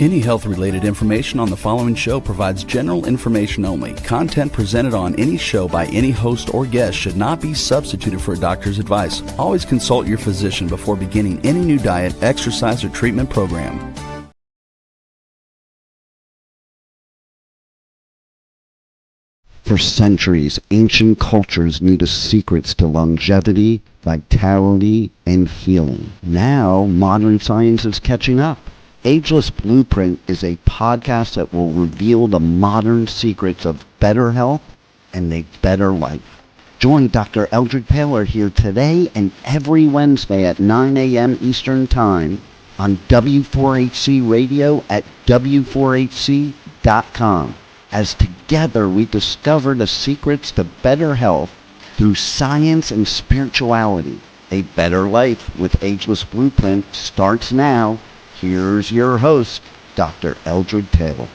Any health-related information on the following show provides general information only. Content presented on any show by any host or guest should not be substituted for a doctor's advice. Always consult your physician before beginning any new diet, exercise, or treatment program. For centuries, ancient cultures knew the secrets to longevity, vitality, and healing. Now, modern science is catching up. Ageless Blueprint is a podcast that will reveal the modern secrets of better health and a better life. Join Dr. Eldred Taylor here today and every Wednesday at 9 a.m. Eastern Time on W4HC Radio at W4HC.com. As together we discover the secrets to better health through science and spirituality. A better life with Ageless Blueprint starts now. Here's your host, Dr. Eldred Taylor.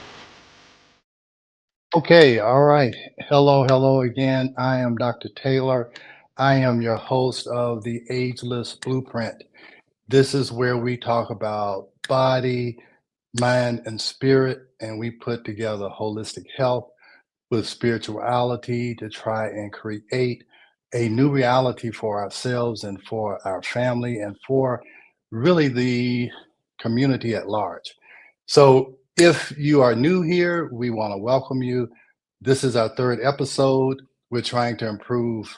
Okay, all right. Hello again. I am Dr. Taylor. I am your host of the Ageless Blueprint. This is where we talk about body, mind, and spirit, and we put together holistic health with spirituality to try and create a new reality for ourselves and for our family and for really the community at large. So if you are new here, we want to welcome you. This is our third episode. We're trying to improve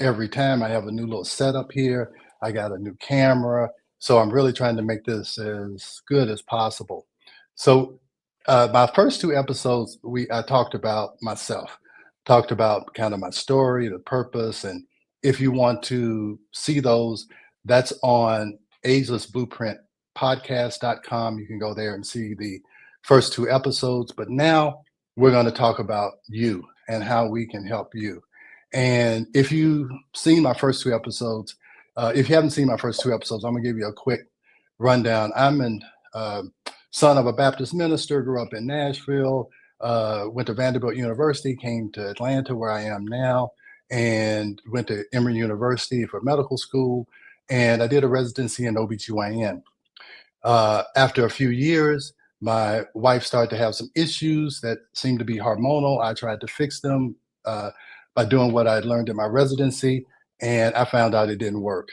every time. I have a new little setup here. I got a new camera. So I'm really trying to make this as good as possible. So my first two episodes, I talked about myself, talked about kind of my story, the purpose. And if you want to see those, that's on agelessblueprintpodcast.com. You can go there and see the first two episodes. But now we're going to talk about you and how we can help you. And if you've seen my first two episodes, if you haven't seen my first two episodes, I'm going to give you a quick rundown. I'm a son of a Baptist minister, grew up in Nashville, went to Vanderbilt University, came to Atlanta where I am now, and went to Emory University for medical school. And I did a residency in OBGYN. After a few years, my wife started to have some issues that seemed to be hormonal. I tried to fix them by doing what I had learned in my residency, and I found out it didn't work.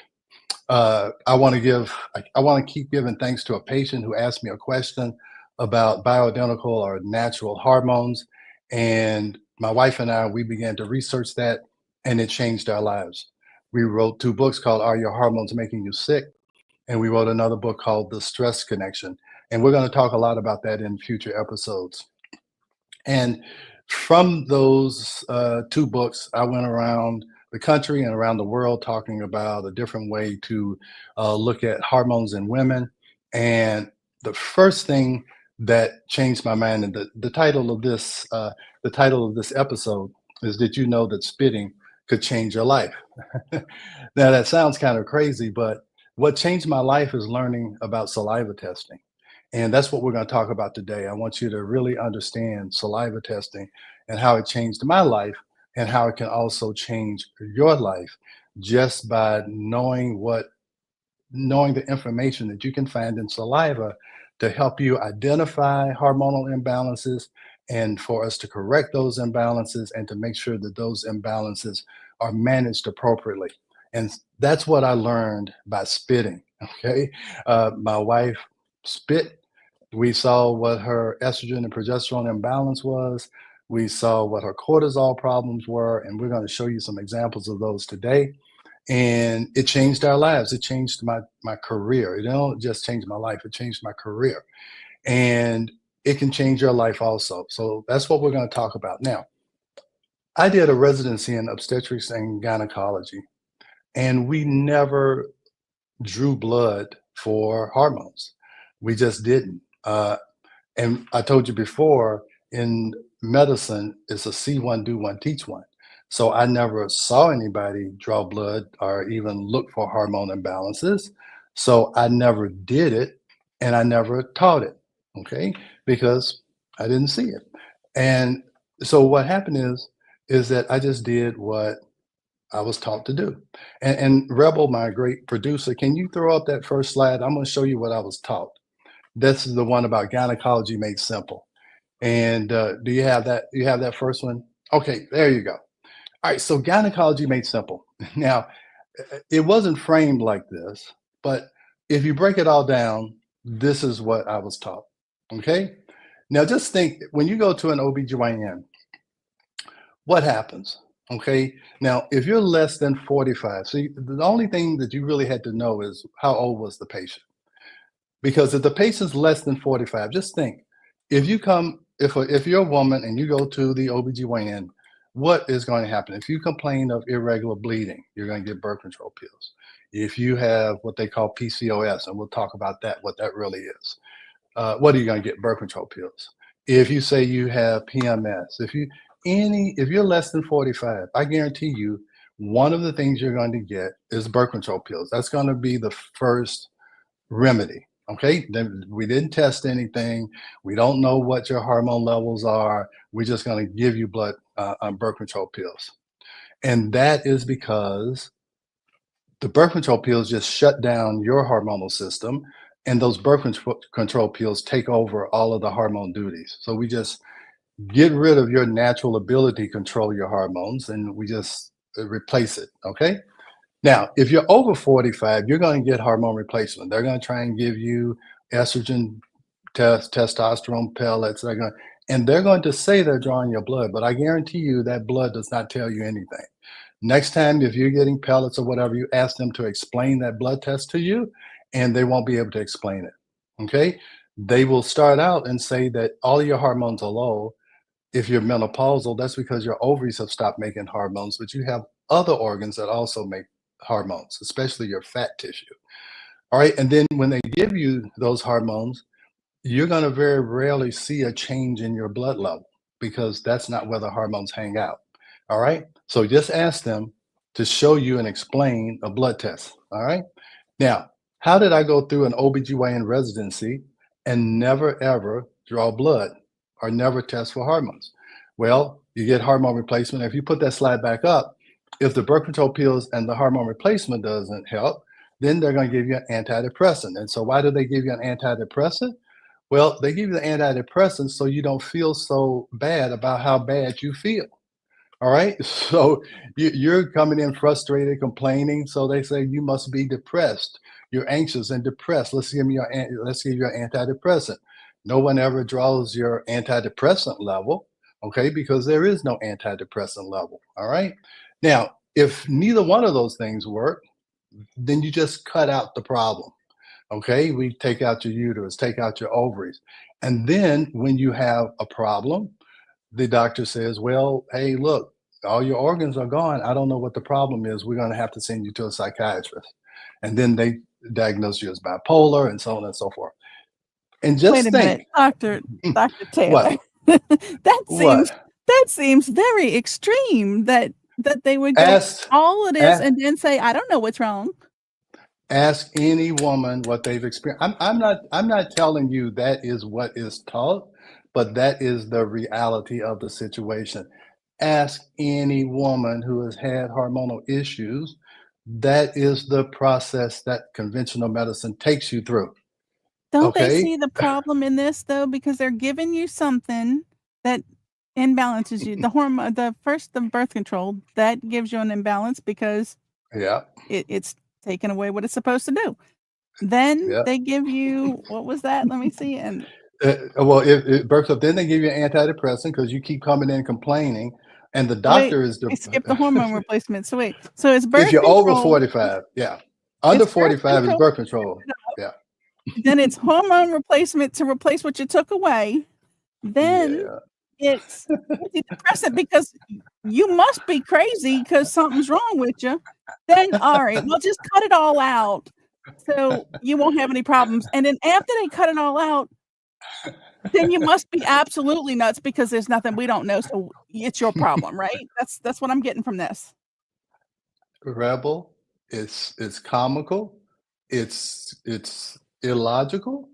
I want to keep giving thanks to a patient who asked me a question about bioidentical or natural hormones, and my wife and we began to research that, and it changed our lives. We wrote two books called Are Your Hormones Making You Sick? And we wrote another book called The Stress Connection. And we're going to talk a lot about that in future episodes. And from those two books, I went around the country and around the world talking about a different way to look at hormones in women. And the first thing that changed my mind, and the title of this episode is, Did you know that spitting could change your life? Now that sounds kind of crazy, but what changed my life is learning about saliva testing. And that's what we're going to talk about today. I want you to really understand saliva testing and how it changed my life and how it can also change your life just by knowing the information that you can find in saliva to help you identify hormonal imbalances and for us to correct those imbalances and to make sure that those imbalances are managed appropriately. And that's what I learned by spitting. Okay. My wife spit. We saw what her estrogen and progesterone imbalance was. We saw what her cortisol problems were. And we're going to show you some examples of those today. And it changed our lives. It changed my career. It didn't just change my life. It changed my career. And it can change your life also. So that's what we're going to talk about. Now, I did a residency in obstetrics and gynecology, and we never drew blood for hormones. We just didn't. And I told you before, in medicine, it's a see one, do one, teach one. So I never saw anybody draw blood or even look for hormone imbalances. So I never did it, and I never taught it, okay? Because I didn't see it. And so what happened is that I just did what I was taught to do. And Rebel, my great producer, can you throw up that first slide? I'm going to show you what I was taught. This is the one about gynecology made simple. And do you have that? You have that first one? Okay, there you go. All right, so gynecology made simple. Now, it wasn't framed like this, but if you break it all down, this is what I was taught. Okay? Now, just think when you go to an OBGYN, what happens? Okay? Now, if you're less than 45, see, the only thing that you really had to know is how old was the patient. Because if the patient's less than 45, just think, if you come, if you're a woman and you go to the OBGYN, what is going to happen? If you complain of irregular bleeding, you're going to get birth control pills. If you have what they call PCOS, and we'll talk about that, what that really is, what are you going to get? Birth control pills. If you say you have PMS, if you're less than 45, I guarantee you, one of the things you're going to get is birth control pills. That's going to be the first remedy. Okay, then we didn't test anything. We don't know what your hormone levels are. We're just going to give you blood birth control pills, and that is because the birth control pills just shut down your hormonal system, and those birth control pills take over all of the hormone duties. So we just get rid of your natural ability to control your hormones, and we just replace it. Okay. Now, if you're over 45, you're going to get hormone replacement. They're going to try and give you estrogen testosterone pellets. They're going to say they're drawing your blood, but I guarantee you that blood does not tell you anything. Next time, if you're getting pellets or whatever, you ask them to explain that blood test to you, and they won't be able to explain it. Okay? They will start out and say that all your hormones are low. If you're menopausal, that's because your ovaries have stopped making hormones, but you have other organs that also make hormones, especially your fat tissue. All right. And then when they give you those hormones, you're going to very rarely see a change in your blood level because that's not where the hormones hang out. All right. So just ask them to show you and explain a blood test. All right. Now, how did I go through an OBGYN residency and never ever draw blood or never test for hormones? Well, you get hormone replacement. If you put that slide back up, if the birth control pills and the hormone replacement doesn't help, then they're going to give you an antidepressant. And so why do they give you an antidepressant? Well, they give you the antidepressant so you don't feel so bad about how bad you feel. All right. So you're coming in frustrated, complaining. So they say you must be depressed. You're anxious and depressed. Let's give you an antidepressant. No one ever draws your antidepressant level. Okay. Because there is no antidepressant level. All right. Now, if neither one of those things work, then you just cut out the problem. Okay, we take out your uterus, take out your ovaries. And then when you have a problem, the doctor says, well, hey, look, all your organs are gone. I don't know what the problem is. We're going to have to send you to a psychiatrist. And then they diagnose you as bipolar and so on and so forth. And just wait a minute, Dr. Taylor. What? that seems very extreme that they would get all of this and then say, I don't know what's wrong. Ask any woman what they've experienced. I'm not telling you that is what is taught, but that is the reality of the situation. Ask any woman who has had hormonal issues. That is the process that conventional medicine takes you through. Don't they see the problem in this though? Because they're giving you something that imbalances you. The hormone, the birth control, that gives you an imbalance because it's taking away what it's supposed to do. Then they give you, what was that? Let me see. And well, it birth up. Then they give you an antidepressant because you keep coming in complaining, and the doctor skip the hormone replacement. So wait, so it's birth if you're control, over 45, under 45 is birth control. Then it's hormone replacement to replace what you took away. Then it's antidepressant because you must be crazy because something's wrong with you. Then, all right, well, just cut it all out so you won't have any problems. And then after they cut it all out, then you must be absolutely nuts because there's nothing we don't know. So it's your problem, right? That's what I'm getting from this. Rebel, it's comical, it's illogical,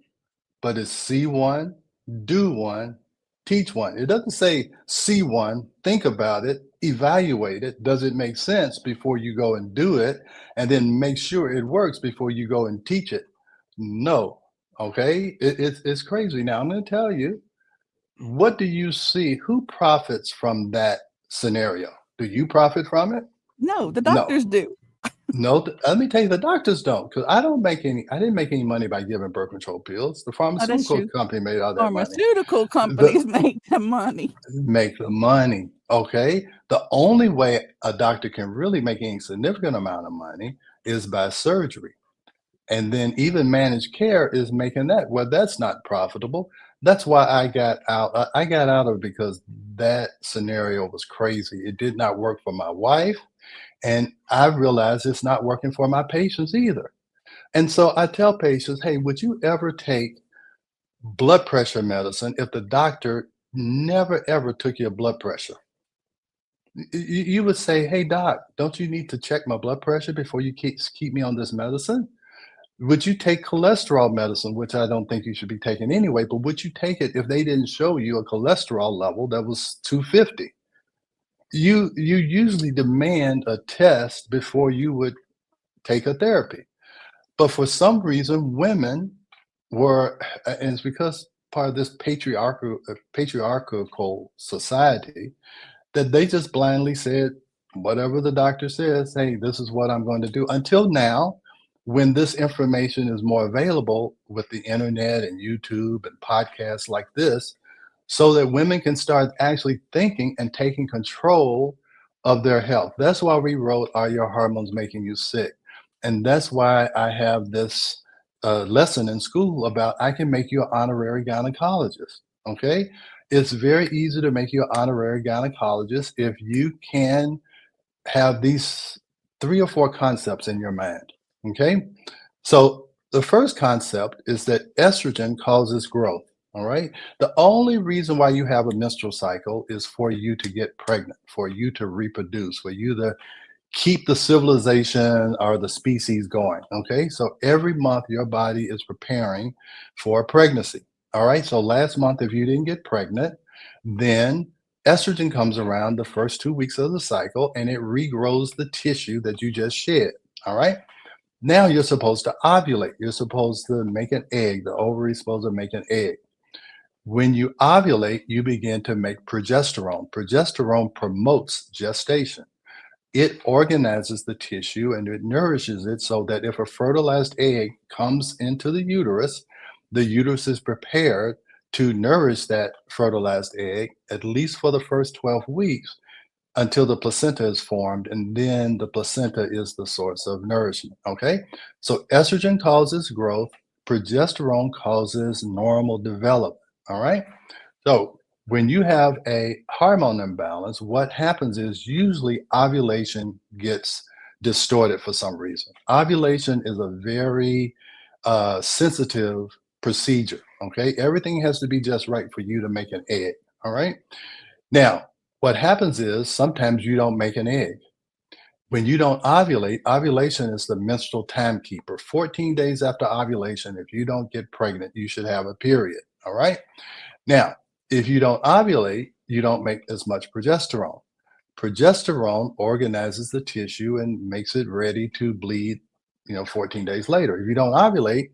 but it's see one, do one, teach one. It doesn't say see one, think about it, evaluate it. Does it make sense before you go and do it? And then make sure it works before you go and teach it. No. Okay, it's crazy. Now I'm going to tell you, what do you see? Who profits from that scenario? Do you profit from it? No, the No. doctors do. No, let me tell you, the doctors don't, because I didn't make any money by giving birth control pills. The Oh, that's pharmaceutical true. company made all that money. Pharmaceutical The companies make the money. Make the money, okay? The only way a doctor can really make any significant amount of money is by surgery. And then even managed care is making that. Well, that's not profitable. That's why I got out. I got out of it because that scenario was crazy. It did not work for my wife. And I realized it's not working for my patients either. And so I tell patients, hey, would you ever take blood pressure medicine if the doctor never ever took your blood pressure? You would say, hey, doc, don't you need to check my blood pressure before you keep me on this medicine? Would you take cholesterol medicine, which I don't think you should be taking anyway, but would you take it if they didn't show you a cholesterol level that was 250? You usually demand a test before you would take a therapy. But for some reason, women were, and it's because part of this patriarchal society, that they just blindly said, whatever the doctor says, hey, this is what I'm going to do. Until now, when this information is more available with the internet and YouTube and podcasts like this, so that women can start actually thinking and taking control of their health. That's why we wrote Are Your Hormones Making You Sick? And that's why I have this lesson in school about I can make you an honorary gynecologist. Okay. It's very easy to make you an honorary gynecologist if you can have these 3 or 4 concepts in your mind. Okay. So the first concept is that estrogen causes growth. All right. The only reason why you have a menstrual cycle is for you to get pregnant, for you to reproduce, for you to keep the civilization or the species going. Okay. So every month your body is preparing for pregnancy. All right. So last month, if you didn't get pregnant, then estrogen comes around the first 2 weeks of the cycle and it regrows the tissue that you just shed. All right. Now you're supposed to ovulate. You're supposed to make an egg. The ovary is supposed to make an egg. When you ovulate, you begin to make progesterone. Progesterone promotes gestation. It organizes the tissue and it nourishes it so that if a fertilized egg comes into the uterus is prepared to nourish that fertilized egg at least for the first 12 weeks until the placenta is formed, and then the placenta is the source of nourishment. Okay, so estrogen causes growth, progesterone causes normal development. All right, so when you have a hormone imbalance, what happens is usually ovulation gets distorted for some reason. Ovulation is a very sensitive procedure. Okay, everything has to be just right for you to make an egg. All right, now what happens is sometimes you don't make an egg. When you don't ovulate, ovulation is the menstrual timekeeper. 14 days after ovulation, if you don't get pregnant, you should have a period. All right. Now, if you don't ovulate, you don't make as much progesterone. Progesterone organizes the tissue and makes it ready to bleed, 14 days later. If you don't ovulate,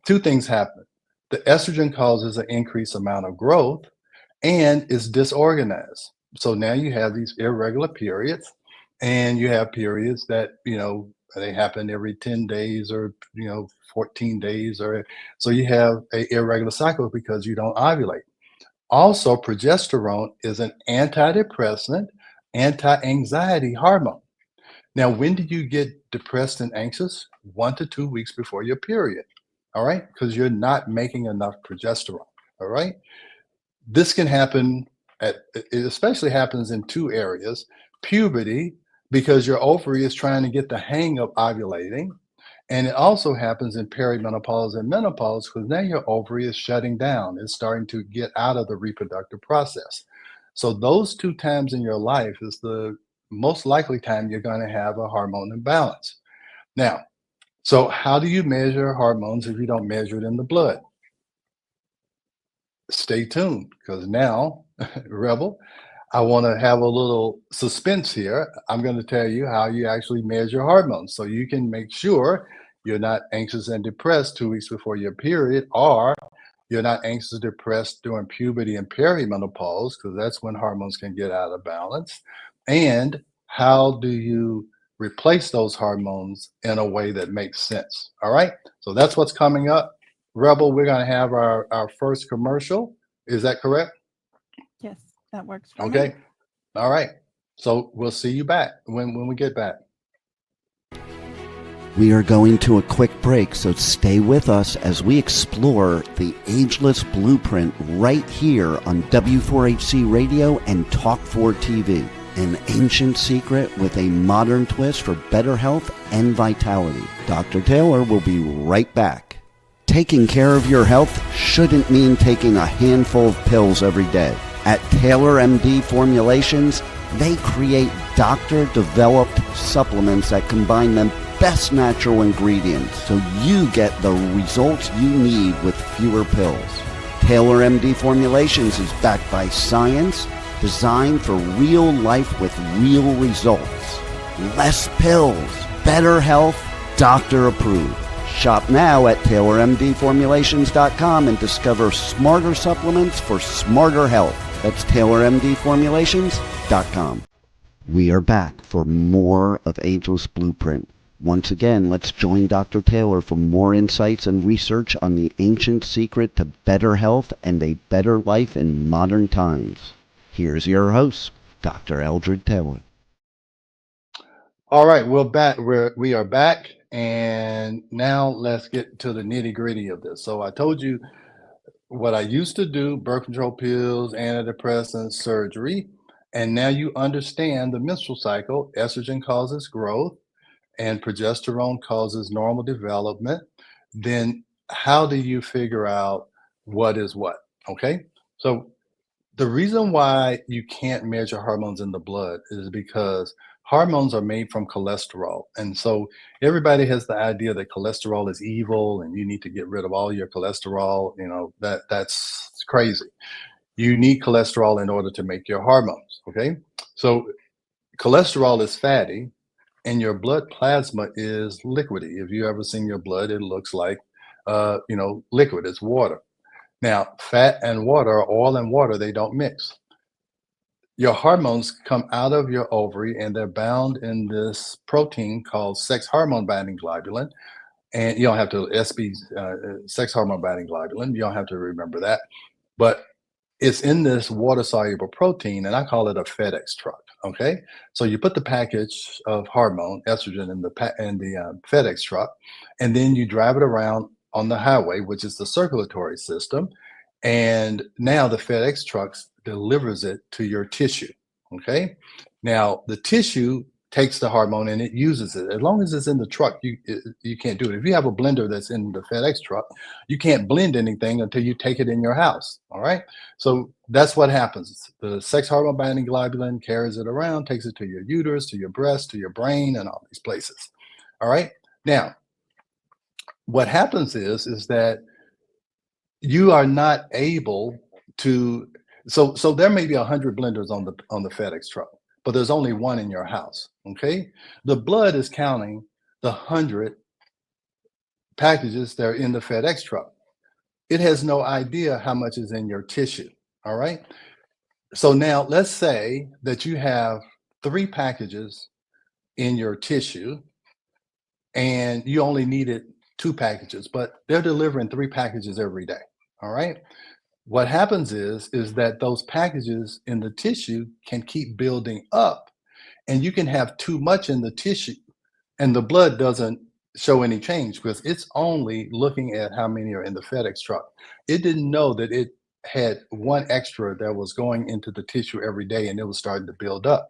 2 things happen. The estrogen causes an increased amount of growth and is disorganized. So now you have these irregular periods, and you have periods that, they happen every 10 days or, 14 days, or so you have a irregular cycle because you don't ovulate. Also, progesterone is an antidepressant, anti-anxiety hormone. Now, when do you get depressed and anxious? 1 to 2 weeks before your period. All right, because you're not making enough progesterone. All right. This can happen it especially happens in 2 areas: puberty, because your ovary is trying to get the hang of ovulating. And it also happens in perimenopause and menopause because now your ovary is shutting down. It's starting to get out of the reproductive process. So those 2 times in your life is the most likely time you're going to have a hormone imbalance. Now, so how do you measure hormones if you don't measure it in the blood? Stay tuned because now, Rebel, I want to have a little suspense here. I'm going to tell you how you actually measure hormones so you can make sure you're not anxious and depressed 2 weeks before your period, or you're not anxious or depressed during puberty and perimenopause, because that's when hormones can get out of balance. And how do you replace those hormones in a way that makes sense? All right. So that's what's coming up. Rebel, we're going to have our first commercial. Is that correct? Yes, that works for me. Okay. All right. So we'll see you back when we get back. We are going to a quick break, so stay with us as we explore the ageless blueprint right here on W4HC Radio and Talk4 TV. An ancient secret with a modern twist for better health and vitality. Dr. Taylor will be right back. Taking care of your health shouldn't mean taking a handful of pills every day. At Taylor MD Formulations, they create doctor-developed supplements that combine the best natural ingredients so you get the results you need with fewer pills. Taylor MD Formulations is backed by science, designed for real life with real results. Less pills, better health, doctor approved. Shop now at TaylorMDFormulations.com and discover smarter supplements for smarter health. That's TaylorMDFormulations.com. We are back for more of Ageless Blueprint. Once again, let's join Dr. Taylor for more insights and research on the ancient secret to better health and a better life in modern times. Here's your host, Dr. Eldred Taylor. All right, we're back. We are back, and now let's get to the nitty-gritty of this. So I told you what I used to do: birth control pills, antidepressants, surgery, and now you understand the menstrual cycle. Estrogen causes growth, and progesterone causes normal development. Then how do you figure out what is what? Okay, so the reason why you can't measure hormones in the blood is because hormones are made from cholesterol. And so everybody has the idea that cholesterol is evil and you need to get rid of all your cholesterol. You know, that's crazy. You need cholesterol in order to make your hormones. Okay. So cholesterol is fatty and your blood plasma is liquidy. If you ever seen your blood, it looks like, liquid. It's water. Now, fat and water, oil and water, they don't mix. Your hormones come out of your ovary and they're bound in this protein called sex hormone binding globulin. And you don't have to sex hormone binding globulin. You don't have to remember that. But it's in this water soluble protein, and I call it a FedEx truck. Okay. So you put the package of hormone, estrogen, in the FedEx truck, and then you drive it around on the highway, which is the circulatory system. And now the FedEx trucks delivers it to your tissue. Okay. Now the tissue takes the hormone and it uses it. As long as it's in the truck, you can't do it. If you have a blender that's in the FedEx truck, you can't blend anything until you take it in your house. All right. So that's what happens. The sex hormone binding globulin carries it around, takes it to your uterus, to your breast, to your brain, and all these places. All right. Now, what happens is that you are not able to. So there may be 100 blenders on the FedEx truck, but there's only one in your house. Okay, the blood is counting the 100 packages that are in the FedEx truck. It has no idea how much is in your tissue. All right. So now let's say that you have 3 packages in your tissue, and you only needed 2 packages, but they're delivering 3 packages every day. All right. What happens is that those packages in the tissue can keep building up, and you can have too much in the tissue and the blood doesn't show any change because it's only looking at how many are in the FedEx truck. It didn't know that it had 1 extra that was going into the tissue every day and it was starting to build up.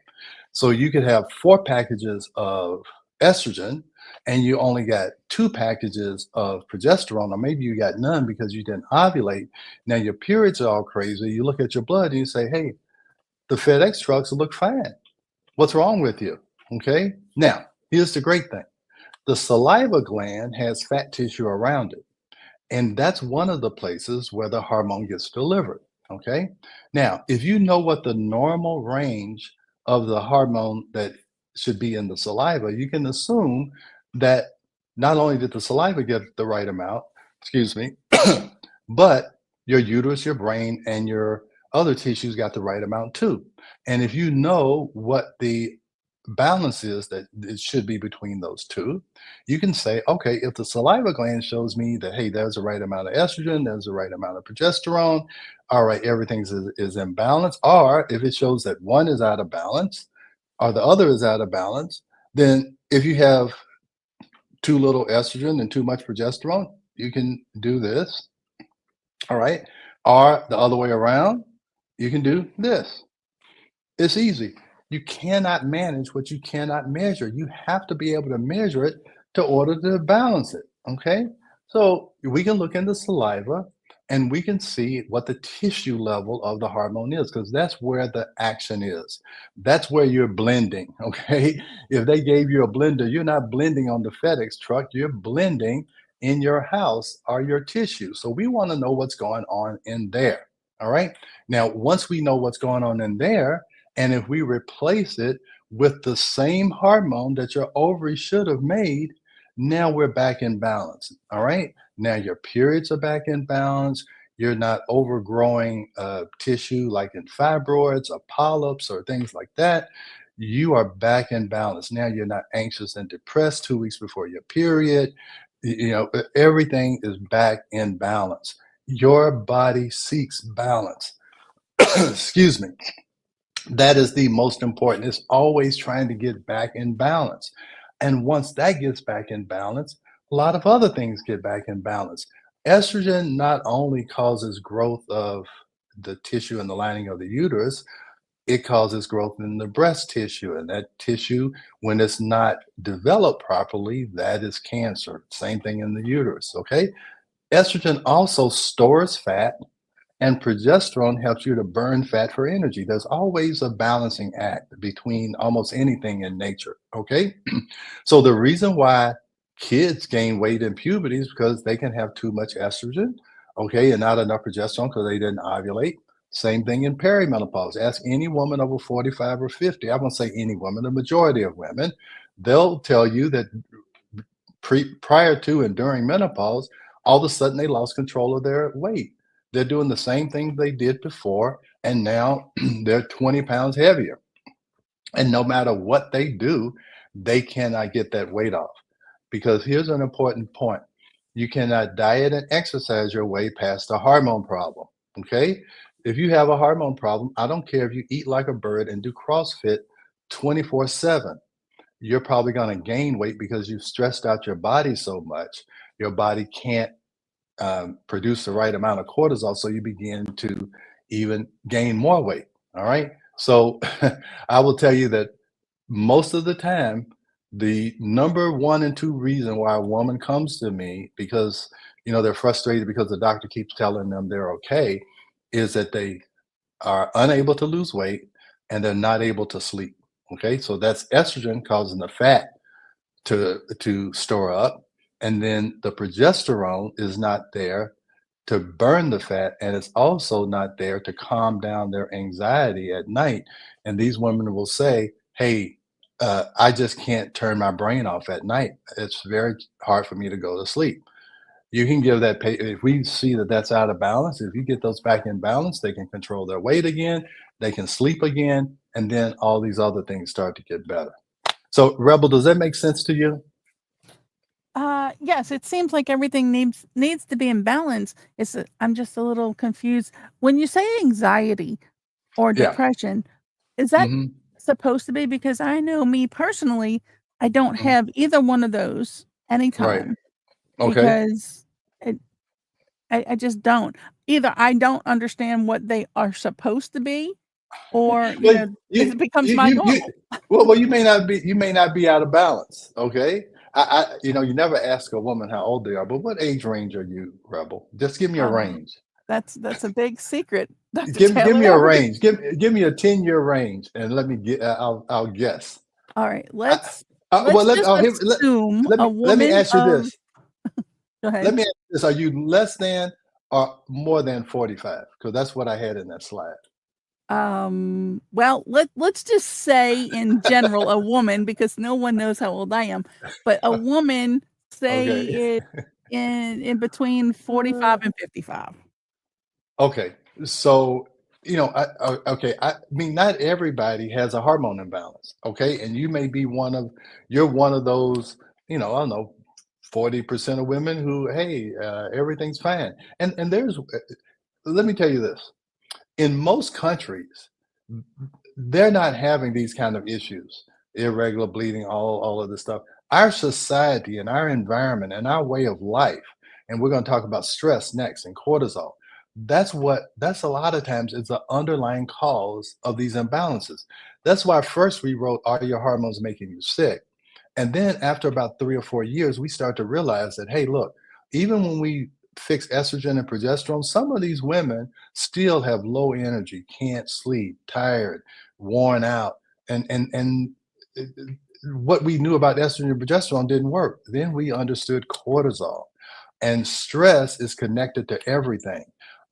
So you could have 4 packages of estrogen and you only got 2 packages of progesterone, or maybe you got none because you didn't ovulate. Now your periods are all crazy. You look at your blood and you say, hey, the FedEx trucks look fine. What's wrong with you? Okay. Now, here's the great thing. The saliva gland has fat tissue around it. And that's one of the places where the hormone gets delivered. Okay. Now, if you know what the normal range of the hormone that should be in the saliva, you can assume that not only did the saliva get the right amount, excuse me, but your uterus, your brain, and your other tissues got the right amount too. And if you know what the balance is that it should be between those two, you can say, okay, if the saliva gland shows me that, hey, there's the right amount of estrogen, there's the right amount of progesterone, all right, is in balance. Or if it shows that one is out of balance or the other is out of balance, then if you have too little estrogen and too much progesterone, you can do this. All right. Or the other way around, you can do this. It's easy. You cannot manage what you cannot measure. You have to be able to measure it to order to balance it. Okay. So we can look in the saliva and we can see what the tissue level of the hormone is because that's where the action is. That's where you're blending. Okay. If they gave you a blender, you're not blending on the FedEx truck, you're blending in your house or your tissue. So we want to know what's going on in there. All right. Now, once we know what's going on in there, and if we replace it with the same hormone that your ovaries should have made, now we're back in balance. All right. Now your periods are back in balance. You're not overgrowing tissue like in fibroids or polyps or things like that. You are back in balance. Now you're not anxious and depressed 2 weeks before your period. Everything is back in balance. Your body seeks balance. Excuse me. That is the most important. It's always trying to get back in balance. And once that gets back in balance, a lot of other things get back in balance. Estrogen not only causes growth of the tissue and the lining of the uterus, it causes growth in the breast tissue. And that tissue, when it's not developed properly, that is cancer. Same thing in the uterus. Okay. Estrogen also stores fat and progesterone helps you to burn fat for energy. There's always a balancing act between almost anything in nature. Okay. So the reason why kids gain weight in puberty is because they can have too much estrogen, okay, and not enough progesterone because they didn't ovulate. Same thing in perimenopause. Ask any woman over 45 or 50. I won't say any woman, the majority of women, they'll tell you that prior to and during menopause, all of a sudden they lost control of their weight. They're doing the same thing they did before, and now they're 20 pounds heavier. And no matter what they do, they cannot get that weight off. Because here's an important point. You cannot diet and exercise your way past a hormone problem. Okay. If you have a hormone problem, I don't care if you eat like a bird and do CrossFit 24/7. You're probably going to gain weight because you've stressed out your body so much. Your body can't produce the right amount of cortisol. So you begin to even gain more weight. All right. So I will tell you that most of the time, the number one and two reason why a woman comes to me because they're frustrated because the doctor keeps telling them they're okay is that they are unable to lose weight and they're not able to sleep. Okay, so that's estrogen causing the fat to store up, and then the progesterone is not there to burn the fat, and it's also not there to calm down their anxiety at night. And these women will say, hey, I just can't turn my brain off at night. It's very hard for me to go to sleep. You can give that if we see that that's out of balance, if you get those back in balance, they can control their weight again, they can sleep again, and then all these other things start to get better. So, Rebel, does that make sense to you? Yes, it seems like everything needs to be in balance. I'm just a little confused. When you say anxiety or Yeah. depression, is that hmm supposed to be? Because I know me personally, I don't have either one of those Right. anytime Okay. because I just don't. Either I don't understand what they are supposed to be, or Well, it becomes you, my you, normal. well, you may not be out of balance. Okay. You never ask a woman how old they are, but what age range are you, Rebel? Just give me a range. That's a big secret, Dr. Give me a Taylor. range. Give me a 10-year range, and let me get. I'll guess. All right, Well, let's let, just oh, assume a let me woman ask you of. this. Go ahead. Let me ask you this: are you less than or more than 45? Because that's what I had in that slide. Well, let's just say in general a woman, because no one knows how old I am, but a woman say Okay. it in between 45 and 55. Okay. So, okay, I mean, not everybody has a hormone imbalance, okay? And you may be you're one of those, I don't know, 40% of women who, hey, everything's fine. And let me tell you this. In most countries, they're not having these kind of issues, irregular bleeding, all of this stuff. Our society and our environment and our way of life, and we're going to talk about stress next and cortisol. That's a lot of times it's the underlying cause of these imbalances. That's why first we wrote, "Are your hormones making you sick?" And then after about 3 or 4 years, we start to realize that, hey, look, even when we fix estrogen and progesterone, some of these women still have low energy, can't sleep, tired, worn out. And uh, what we knew about estrogen and progesterone didn't work. Then we understood cortisol. And stress is connected to everything.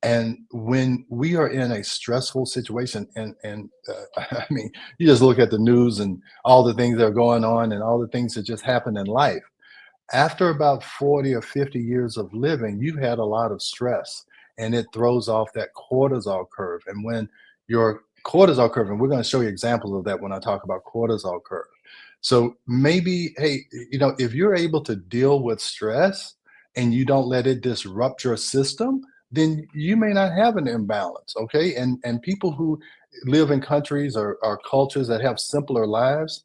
And when we are in a stressful situation, I mean, you just look at the news and all the things that are going on and all the things that just happen in life. After about 40 or 50 years of living, you've had a lot of stress and it throws off that cortisol curve. And when your cortisol curve, and we're going to show you examples of that when I talk about cortisol curve. So maybe, hey, if you're able to deal with stress and you don't let it disrupt your system, then you may not have an imbalance. Okay. And people who live in countries or cultures that have simpler lives,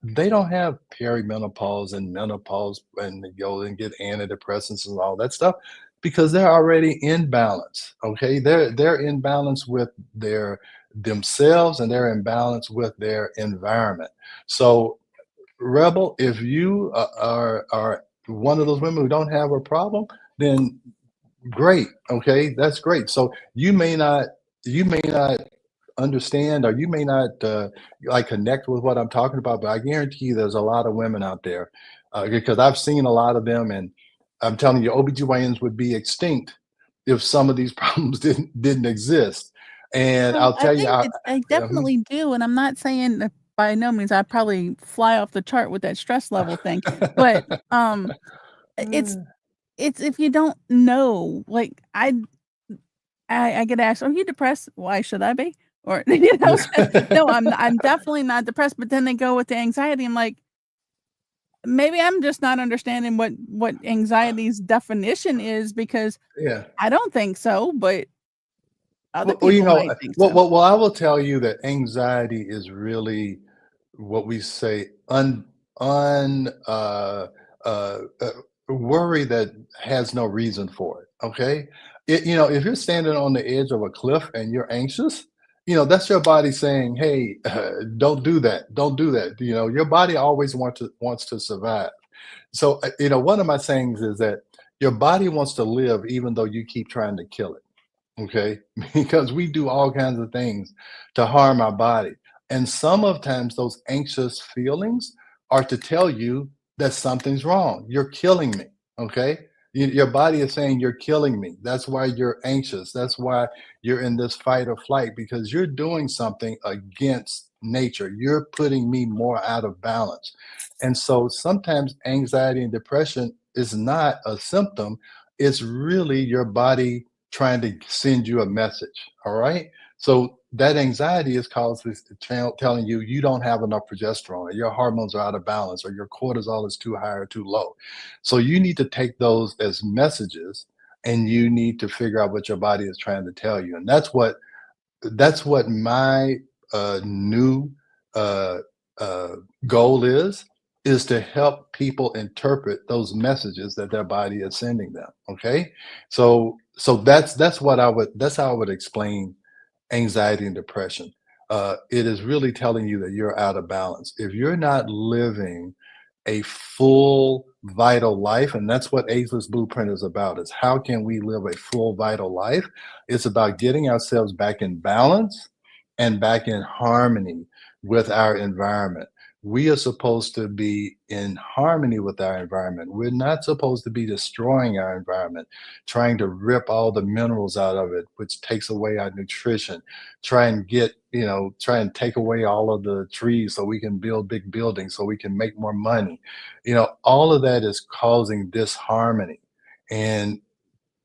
they don't have perimenopause and menopause and go and get antidepressants and all that stuff because they're already in balance. Okay, they're in balance with their themselves and they're in balance with their environment. So, Rebel, if you are one of those women who don't have a problem, then great. Okay, that's great. So you may not understand or you may not like connect with what I'm talking about, but I guarantee you there's a lot of women out there because I've seen a lot of them, and I'm telling you, OBGYNs would be extinct if some of these problems didn't exist. And So I'll I tell you, think I mhm. definitely do, and I'm not saying that by no means I probably fly off the chart with that stress level thing, but, it's it's if you don't know, like, I get asked, "Are you depressed?" "Why should I be?" Or, so no, I'm definitely not depressed, but then they go with the anxiety, I'm like, maybe I'm just not understanding what anxiety's definition is because Yeah. I don't think so, but other Well, people might think well, so. well, well, I will tell you that anxiety is really what we say un worry that has no reason for it. Okay, if you're standing on the edge of a cliff and you're anxious, that's your body saying, "Hey, don't do that. Don't do that." Your body always wants to survive. So, one of my sayings is that your body wants to live even though you keep trying to kill it. Okay, because we do all kinds of things to harm our body. And some of times those anxious feelings are to tell you that something's wrong. You're killing me. Okay. Your body is saying you're killing me. That's why you're anxious. That's why you're in this fight or flight because you're doing something against nature. You're putting me more out of balance. And so sometimes anxiety and depression is not a symptom, it's really your body trying to send you a message. All right. So that anxiety is caused with telling you you don't have enough progesterone, or your hormones are out of balance, or your cortisol is too high or too low. So you need to take those as messages, and you need to figure out what your body is trying to tell you. And that's what my new uh, uh, goal is to help people interpret those messages that their body is sending them. Okay, so that's how I would explain anxiety and depression. It is really telling you that you're out of balance if you're not living a full vital life. And that's what ageless blueprint is about, is how can we live a full vital life. It's about getting ourselves back in balance and back in harmony with our environment. We are supposed to be in harmony with our environment. We're not supposed to be destroying our environment, trying to rip all the minerals out of it, which takes away our nutrition, try and try and take away all of the trees so we can build big buildings, so we can make more money. All of that is causing disharmony. And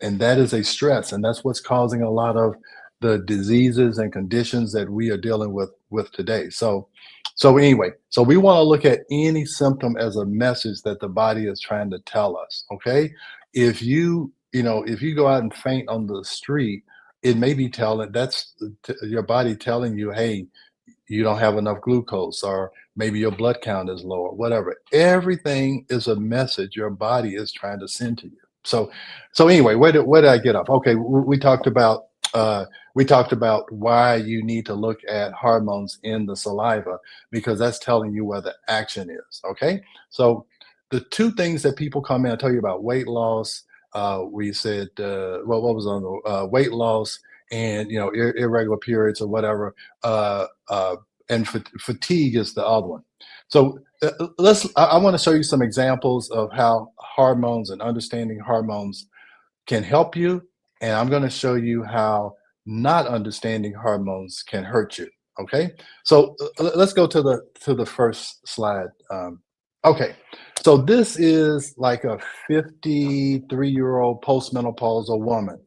and that is a stress, and that's what's causing a lot of the diseases and conditions that we are dealing with today. So anyway, so we want to look at any symptom as a message that the body is trying to tell us. Okay, if you go out and faint on the street, it may be telling that's your body telling you, hey, you don't have enough glucose, or maybe your blood count is low, or whatever. Everything is a message your body is trying to send to you. So anyway, where did I get off? Okay, we talked about why you need to look at hormones in the saliva, because that's telling you where the action is. Okay, so the two things that people come in and tell you about weight loss, we said, what was on the weight loss, and irregular periods or whatever, and fatigue is the other one. So I want to show you some examples of how hormones and understanding hormones can help you, and I'm going to show you how not understanding hormones can hurt you. Okay, so let's go to the first slide. Okay, so this is like a 53-year-old postmenopausal woman.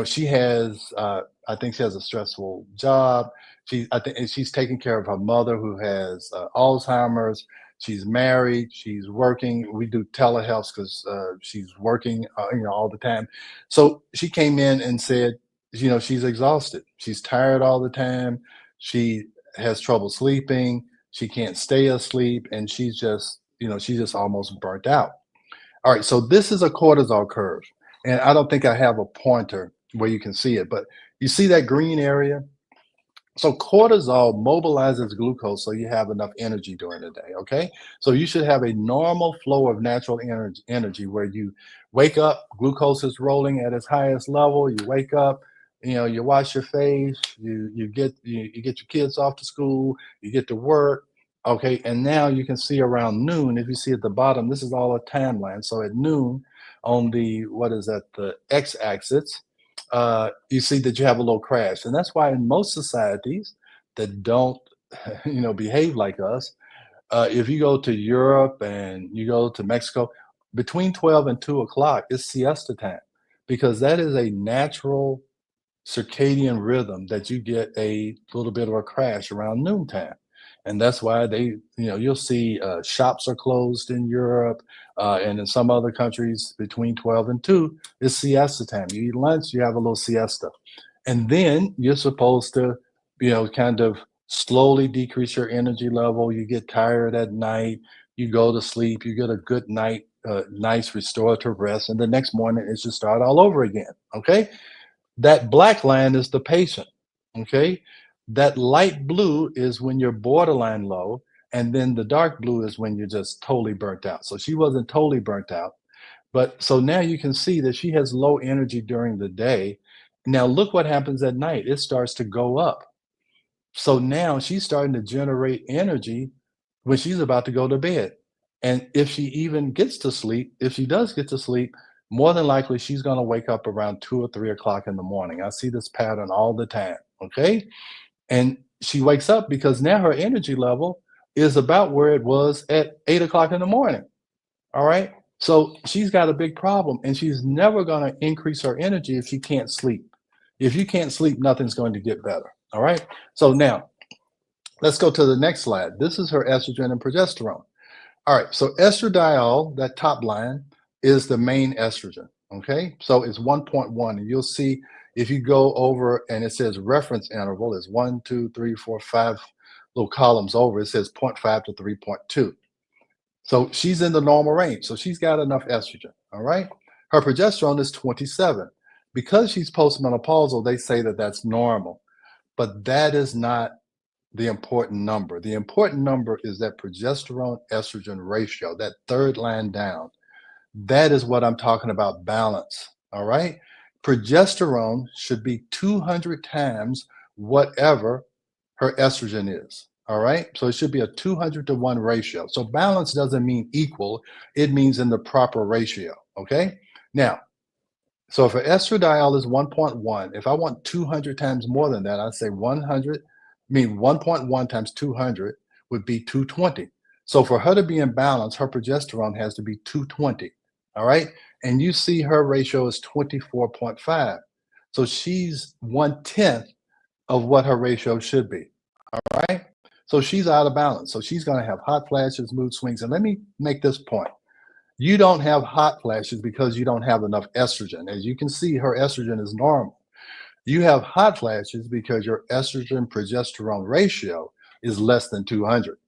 She has, I think she has a stressful job. I think she's taking care of her mother who has Alzheimer's. She's married. She's working. We do telehealth because she's working, all the time. So she came in and said, she's exhausted. She's tired all the time. She has trouble sleeping. She can't stay asleep, and she's just almost burnt out. All right, so this is a cortisol curve, and I don't think I have a pointer where you can see it, but you see that green area? So cortisol mobilizes glucose so you have enough energy during the day, okay? So you should have a normal flow of natural energy where you wake up, glucose is rolling at its highest level, you wake up, you wash your face, you get your kids off to school, you get to work, okay? And now you can see around noon, if you see at the bottom, this is all a timeline. So at noon on the x-axis, you see that you have a little crash. And that's why in most societies that don't, behave like us, if you go to Europe and you go to Mexico, between 12 and 2 o'clock is siesta time, because that is a natural circadian rhythm that you get a little bit of a crash around noontime. And that's why you'll see shops are closed in Europe, and in some other countries between 12 and 2 is siesta time. You eat lunch, you have a little siesta. And then you're supposed to, kind of slowly decrease your energy level. You get tired at night, you go to sleep, you get a good night, nice restorative rest. And the next morning it's just start all over again. Okay. That black line is the patient. Okay. That light blue is when you're borderline low, and then the dark blue is when you're just totally burnt out. So she wasn't totally burnt out, but so now you can see that she has low energy during the day. Now look what happens at night. It starts to go up. So now she's starting to generate energy when she's about to go to bed. And if she even gets to sleep, if she does get to sleep, more than likely she's going to wake up around 2 or 3 o'clock in the morning. I see this pattern all the time. Okay. And she wakes up because now her energy level is about where it was at 8 o'clock in the morning. All right. So she's got a big problem, and she's never going to increase her energy if she can't sleep. If you can't sleep, nothing's going to get better. All right. So now let's go to the next slide. This is her estrogen and progesterone. All right. So estradiol, that top line, is the main estrogen. Okay. So it's 1.1. And you'll see if you go over and it says reference interval is 1, 2, 3, 4, 5 little columns over, it says 0.5 to 3.2. So she's in the normal range. So she's got enough estrogen. All right. Her progesterone is 27. Because she's postmenopausal, they say that that's normal, but that is not the important number. The important number is that progesterone estrogen ratio, that third line down. That is what I'm talking about, balance. All right. Progesterone should be 200 times whatever her estrogen is. All right. So it should be a 200-to-1 ratio. So balance doesn't mean equal, it means in the proper ratio. Okay. Now, so if an estradiol is 1.1, if I want 200 times more than that, I say 100, mean 1.1 times 200 would be 220. So for her to be in balance, her progesterone has to be 220. All right. And you see her ratio is 24.5. So she's 1/10 of what her ratio should be. All right. So she's out of balance. So she's going to have hot flashes, mood swings. And let me make this point. You don't have hot flashes because you don't have enough estrogen. As you can see, her estrogen is normal. You have hot flashes because your estrogen progesterone ratio is less than 200.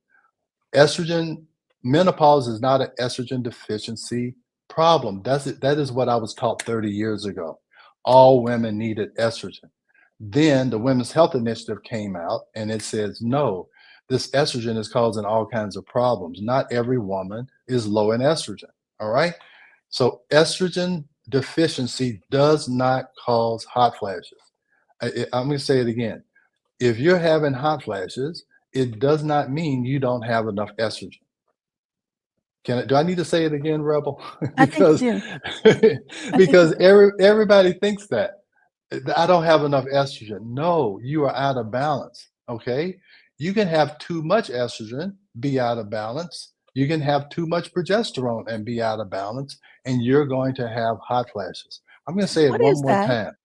Estrogen, menopause is not an estrogen deficiency problem. That is what I was taught 30 years ago. All women needed estrogen. Then the Women's Health Initiative came out and it says, no, this estrogen is causing all kinds of problems. Not every woman is low in estrogen. All right. So estrogen deficiency does not cause hot flashes. I'm going to say it again. If you're having hot flashes, it does not mean you don't have enough estrogen. Do I need to say it again, Rebel? because because everybody thinks that. I don't have enough estrogen. No, you are out of balance. Okay. You can have too much estrogen, be out of balance. You can have too much progesterone and be out of balance, and you're going to have hot flashes. I'm going to say it What one is more that? time.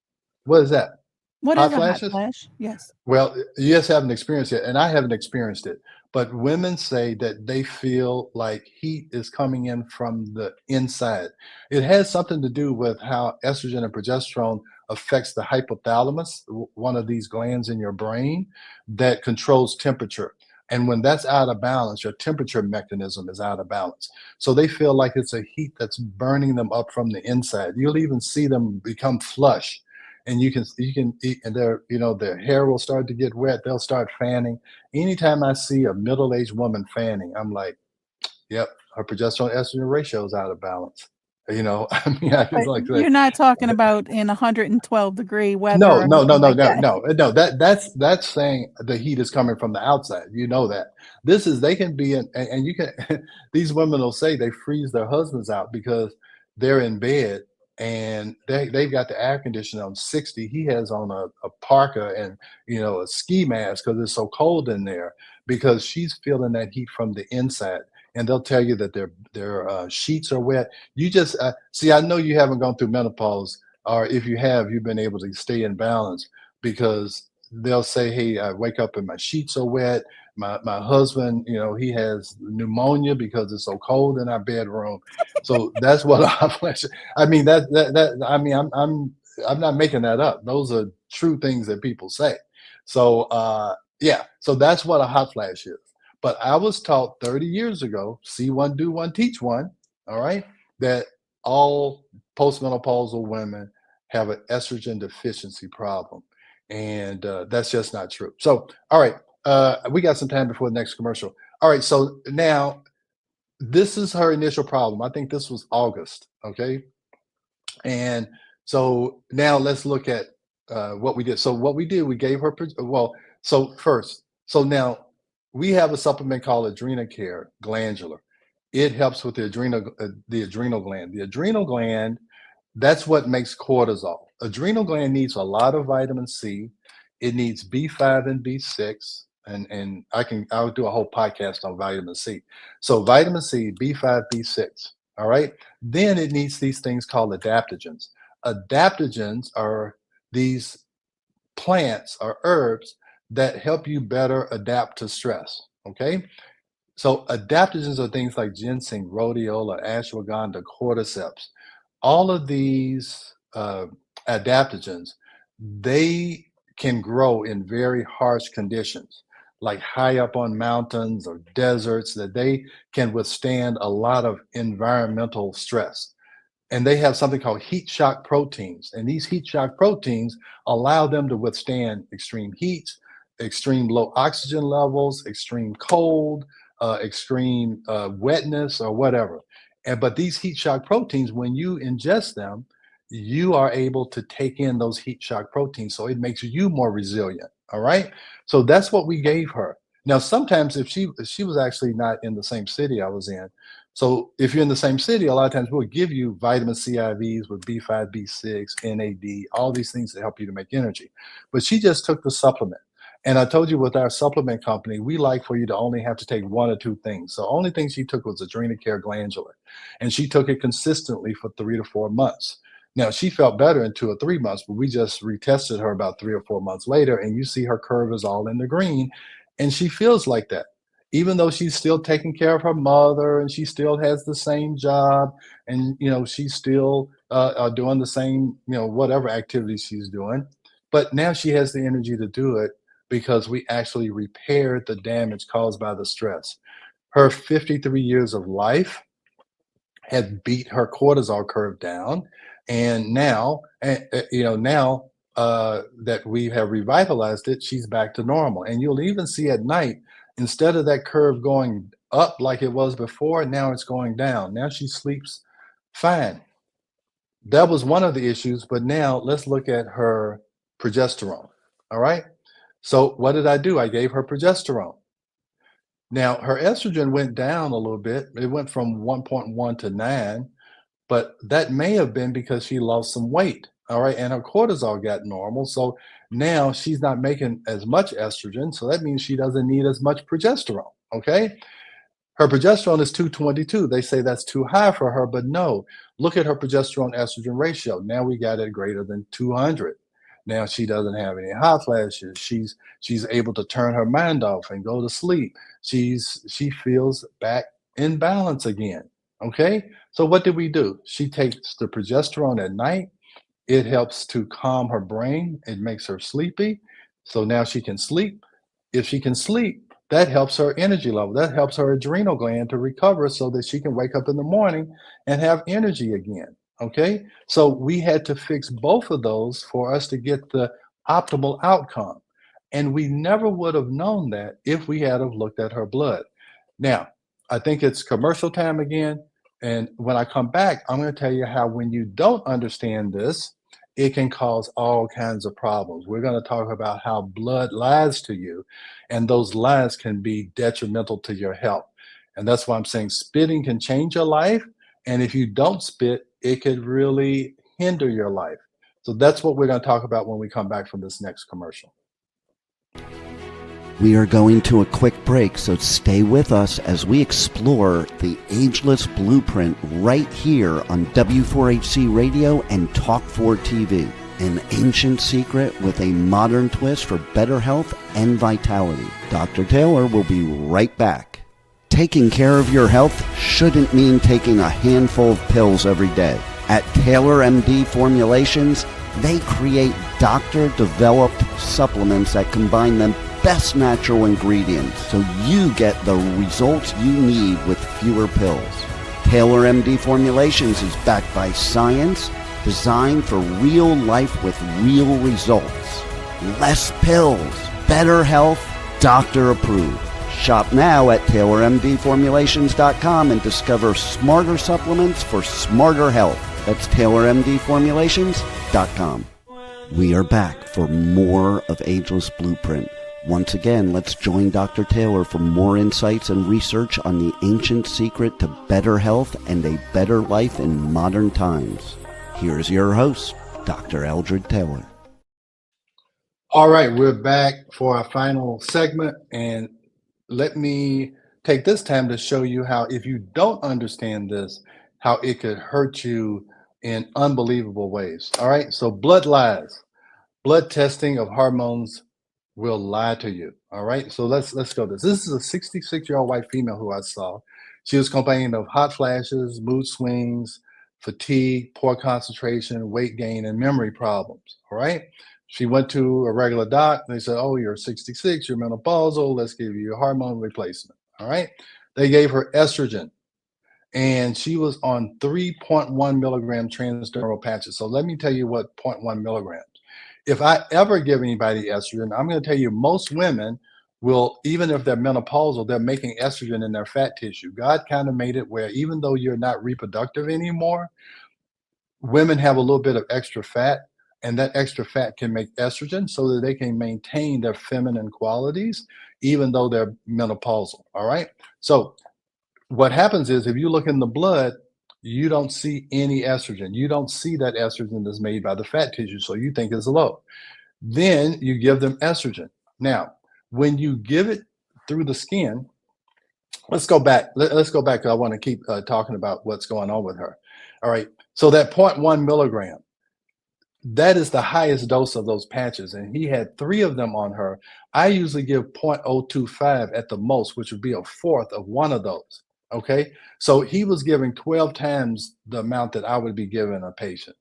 What is that? What Hot is a hot flashes? flash? Yes. Well, you just haven't experienced it, and I haven't experienced it. But women say that they feel like heat is coming in from the inside. It has something to do with how estrogen and progesterone affects the hypothalamus, one of these glands in your brain that controls temperature. And when that's out of balance, your temperature mechanism is out of balance. So they feel like it's a heat that's burning them up from the inside. You'll even see them become flush, and you can eat, and their hair will start to get wet. They'll start fanning. Anytime I see a middle-aged woman fanning, I'm like, yep, her progesterone estrogen ratio is out of balance. I mean, I just But like you're not talking about in 112-degree weather no, or no, no, anything no, like no, that. no. That's saying the heat is coming from the outside. You know that. They can be in, and you can. These women will say they freeze their husbands out because they're in bed and they've got the air conditioner on 60. He has on a parka and a ski mask because it's so cold in there because she's feeling that heat from the inside. And they'll tell you that their sheets are wet. You just see. I know you haven't gone through menopause, or if you have, you've been able to stay in balance because they'll say, hey, I wake up and my sheets are wet. My husband, he has pneumonia because it's so cold in our bedroom. So that's what I flash. I mean, I mean, I'm not making that up. Those are true things that people say. So yeah, so that's what a hot flash is. But I was taught 30 years ago, see one, do one, teach one, all right, that all postmenopausal women have an estrogen deficiency problem. And that's just not true. So, all right, we got some time before the next commercial. All right, so now this is her initial problem. I think this was August, okay? And so now let's look at what we did. So what we did, we gave her, so now we have a supplement called Adrenacare Glandular. It helps with the adrenal gland. The adrenal gland, that's what makes cortisol. Adrenal gland needs a lot of vitamin C. It needs B5 and B6. And I'll do a whole podcast on vitamin C. So vitamin C, B5, B6. All right. Then it needs these things called adaptogens. Adaptogens are these plants or herbs that help you better adapt to stress. Okay. So adaptogens are things like ginseng, rhodiola, ashwagandha, cordyceps. All of these adaptogens, they can grow in very harsh conditions, like high up on mountains or deserts, that they can withstand a lot of environmental stress. And they have something called heat shock proteins. And these heat shock proteins allow them to withstand extreme heat, extreme low oxygen levels, extreme cold, extreme wetness, or whatever. But these heat shock proteins, when you ingest them, you are able to take in those heat shock proteins. So it makes you more resilient. All right. So that's what we gave her. Now, sometimes if she was actually not in the same city I was in. So if you're in the same city, a lot of times we'll give you vitamin C IVs with B5, B6, NAD, all these things that help you to make energy. But she just took the supplement. And I told you with our supplement company, we like for you to only have to take one or two things. So only thing she took was adrenocare glandular. And she took it consistently for 3 to 4 months. Now she felt better in 2 or 3 months, but we just retested her about 3 or 4 months later, and you see her curve is all in the green, and she feels like that. Even though she's still taking care of her mother, and she still has the same job, and she's still doing the same whatever activities she's doing, but now she has the energy to do it because we actually repaired the damage caused by the stress. Her 53 years of life had beat her cortisol curve down, and now that we have revitalized it, she's back to normal. And you'll even see at night, instead of that curve going up like it was before, now it's going down. Now she sleeps fine. That was one of the issues, but now let's look at her progesterone. All right, so what did I do? I gave her progesterone. Now, her estrogen went down a little bit. It went from 1.1 to 9, but that may have been because she lost some weight. All right. And her cortisol got normal. So now she's not making as much estrogen. So that means she doesn't need as much progesterone. Okay. Her progesterone is 222. They say that's too high for her, but no. Look at her progesterone estrogen ratio. Now we got it greater than 200. Now she doesn't have any hot flashes. She's able to turn her mind off and go to sleep. She feels back in balance again. Okay? So what did we do? She takes the progesterone at night. It helps to calm her brain. It makes her sleepy. So now she can sleep. If she can sleep, that helps her energy level. That helps her adrenal gland to recover so that she can wake up in the morning and have energy again. Okay? So we had to fix both of those for us to get the optimal outcome. And we never would have known that if we had have looked at her blood. Now, I think it's commercial time again. And when I come back, I'm going to tell you how when you don't understand this, it can cause all kinds of problems. We're going to talk about how blood lies to you, and those lies can be detrimental to your health. And that's why I'm saying spitting can change your life. And if you don't spit, it could really hinder your life. So that's what we're going to talk about when we come back from this next commercial. We are going to a quick break, so stay with us as we explore the ageless blueprint right here on W4HC Radio and Talk4 TV. An ancient secret with a modern twist for better health and vitality. Dr. Taylor will be right back. Taking care of your health shouldn't mean taking a handful of pills every day. At Taylor MD Formulations, they create doctor-developed supplements that combine the best natural ingredients so you get the results you need with fewer pills. Taylor MD Formulations is backed by science, designed for real life with real results. Less pills, better health, doctor approved. Shop now at TaylorMDFormulations.com and discover smarter supplements for smarter health. That's TaylorMDFormulations.com. We are back for more of Ageless Blueprint. Once again, let's join Dr. Taylor for more insights and research on the ancient secret to better health and a better life in modern times. Here's your host, Dr. Eldred Taylor. All right, we're back for our final segment, and let me take this time to show you how, if you don't understand this, how it could hurt you in unbelievable ways. All right, so blood lies. Blood testing of hormones will lie to you. All right, so let's go this. This is a 66-year-old white female who I saw. She was complaining of hot flashes, mood swings, fatigue, poor concentration, weight gain, and memory problems. All right, she went to a regular doc. They said, oh, you're 66, you're menopausal, let's give you a hormone replacement. All right, they gave her estrogen, and she was on 3.1 milligram transdermal patches. So let me tell you what 0.1 milligrams. If I ever give anybody estrogen, I'm going to tell you most women will, even if they're menopausal, they're making estrogen in their fat tissue. God kind of made it where even though you're not reproductive anymore, women have a little bit of extra fat, and that extra fat can make estrogen so that they can maintain their feminine qualities, even though they're menopausal. All right. So what happens is if you look in the blood, you don't see any estrogen. You don't see that estrogen that's made by the fat tissue. So you think it's low. Then you give them estrogen. Now, when you give it through the skin, let's go back. Let's go back because I want to keep talking about what's going on with her. All right. So that 0.1 milligram, that is the highest dose of those patches. And he had 3 of them on her. I usually give 0.025 at the most, which would be a fourth of one of those. Okay. So he was giving 12 times the amount that I would be giving a patient.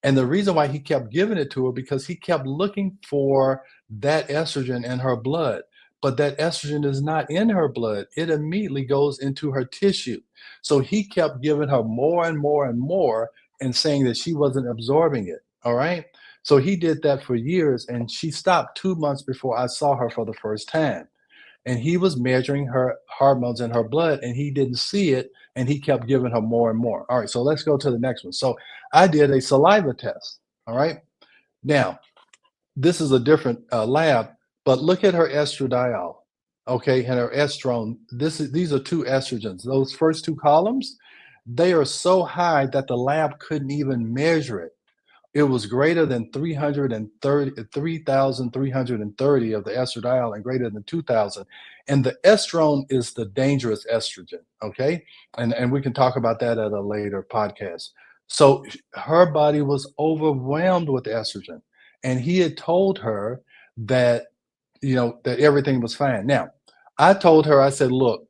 And the reason why he kept giving it to her, because he kept looking for that estrogen in her blood. But that estrogen is not in her blood. It immediately goes into her tissue. So he kept giving her more and more and more and saying that she wasn't absorbing it. All right. So he did that for years, and she stopped 2 months before I saw her for the first time. And he was measuring her hormones in her blood, and he didn't see it, and he kept giving her more and more. All right, so let's go to the next one. So I did a saliva test. All right. Now, this is a different lab, but look at her estradiol, okay, and her estrone. These are 2 estrogens. Those first 2 columns, they are so high that the lab couldn't even measure it. It was greater than 3,330 of the estradiol and greater than 2,000. And the estrone is the dangerous estrogen, okay? And we can talk about that at a later podcast. So her body was overwhelmed with estrogen. And he had told her that, that everything was fine. Now, I told her, I said, look,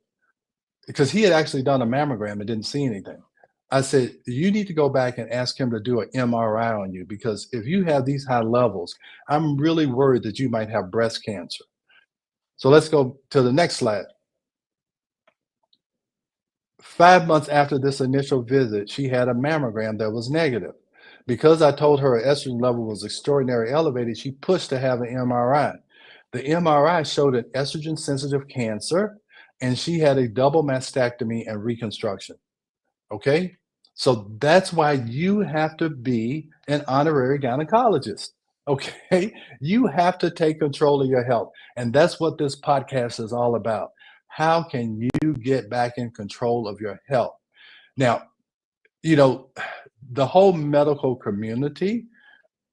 because he had actually done a mammogram and didn't see anything. I said, you need to go back and ask him to do an MRI on you, because if you have these high levels, I'm really worried that you might have breast cancer. So let's go to the next slide. 5 months after this initial visit, she had a mammogram that was negative. Because I told her her estrogen level was extraordinarily elevated, she pushed to have an MRI. The MRI showed an estrogen sensitive cancer, and she had a double mastectomy and reconstruction. Okay. So that's why you have to be an honorary gynecologist. Okay. You have to take control of your health. And that's what this podcast is all about. How can you get back in control of your health? Now, the whole medical community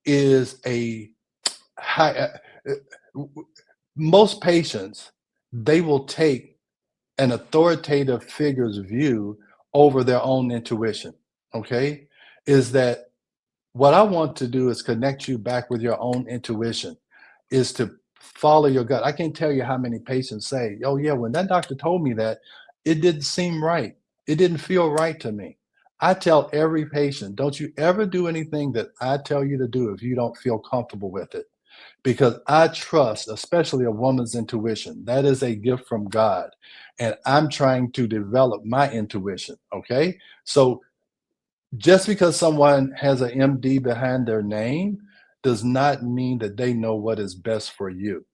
is a high, most patients, they will take an authoritative figure's view over their own intuition. Okay. Is that what I want to do is connect you back with your own intuition, is to follow your gut. I can't tell you how many patients say, oh, yeah, when that doctor told me that, it didn't seem right. It didn't feel right to me. I tell every patient, don't you ever do anything that I tell you to do if you don't feel comfortable with it. Because I trust, especially a woman's intuition. That is a gift from God. And I'm trying to develop my intuition. Okay. So just because someone has an MD behind their name does not mean that they know what is best for you.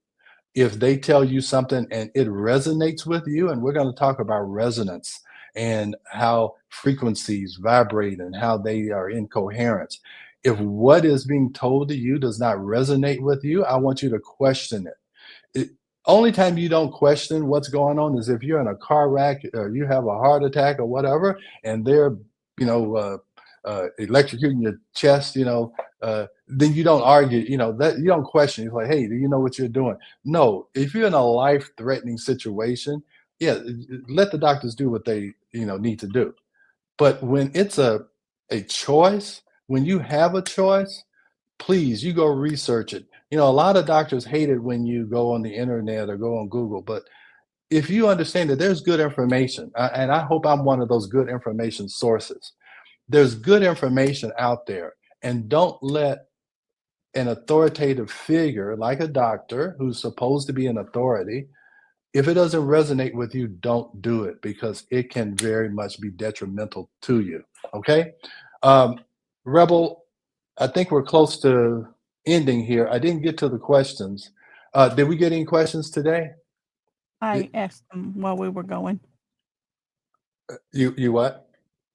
If they tell you something and it resonates with you, and we're going to talk about resonance and how frequencies vibrate and how they are in coherence. If what is being told to you does not resonate with you, I want you to question it. Only time you don't question what's going on is if you're in a car wreck or you have a heart attack or whatever, and they're, electrocuting your chest, then you don't argue, that you don't question. It's like, hey, do you know what you're doing? No, if you're in a life-threatening situation, yeah, let the doctors do what they, need to do. But when it's a choice, when you have a choice, please, you go research it. A lot of doctors hate it when you go on the internet or go on Google, but if you understand that there's good information, and I hope I'm one of those good information sources, there's good information out there, and don't let an authoritative figure like a doctor who's supposed to be an authority, if it doesn't resonate with you, don't do it, because it can very much be detrimental to you. Okay. Rebel, I think we're close to ending here. I didn't get to the questions. Did we get any questions today? I asked them while we were going. You what?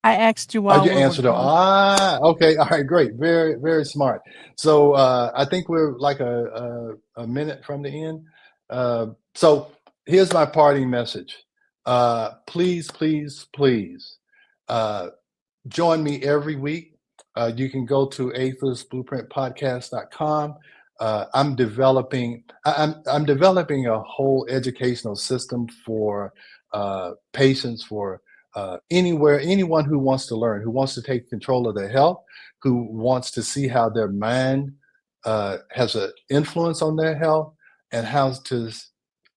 I asked you Oh, while you we were answered it. gone. Okay. All right, great. Very, very smart. So I think we're like a minute from the end. So here's my parting message. Please, please, please uh, join me every week. You can go to atheistblueprintpodcast.com. I'm developing a whole educational system for patients, for anyone who wants to learn, who wants to take control of their health, who wants to see how their mind has an influence on their health, and how to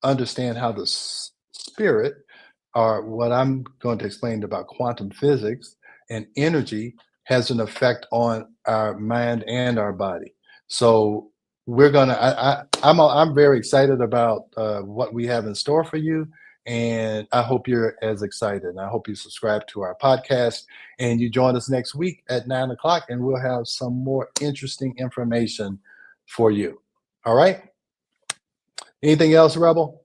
understand how the spirit, or what I'm going to explain about quantum physics and energy, has an effect on our mind and our body. So we're gonna. I'm very excited about what we have in store for you, and I hope you're as excited. And I hope you subscribe to our podcast and you join us next week at 9 o'clock, and we'll have some more interesting information for you. All right. Anything else, Rebel?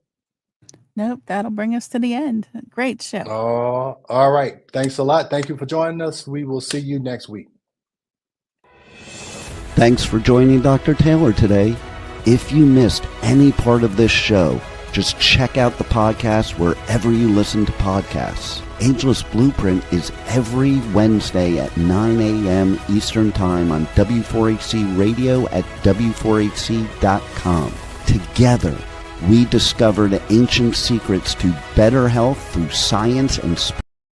Nope, that'll bring us to the end. Great show. Oh, all right. Thanks a lot. Thank you for joining us. We will see you next week. Thanks for joining Dr. Taylor today. If you missed any part of this show, just check out the podcast wherever you listen to podcasts. Ageless Blueprint is every Wednesday at 9 a.m. Eastern Time on W4HC Radio at W4HC.com. Together, we discover the ancient secrets to better health through science and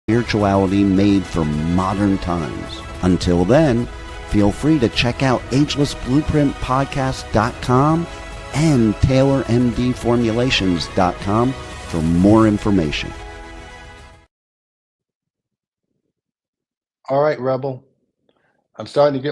spirituality made for modern times. Until then, feel free to check out agelessblueprintpodcast.com and taylormdformulations.com for more information. All right, Rebel. I'm starting to get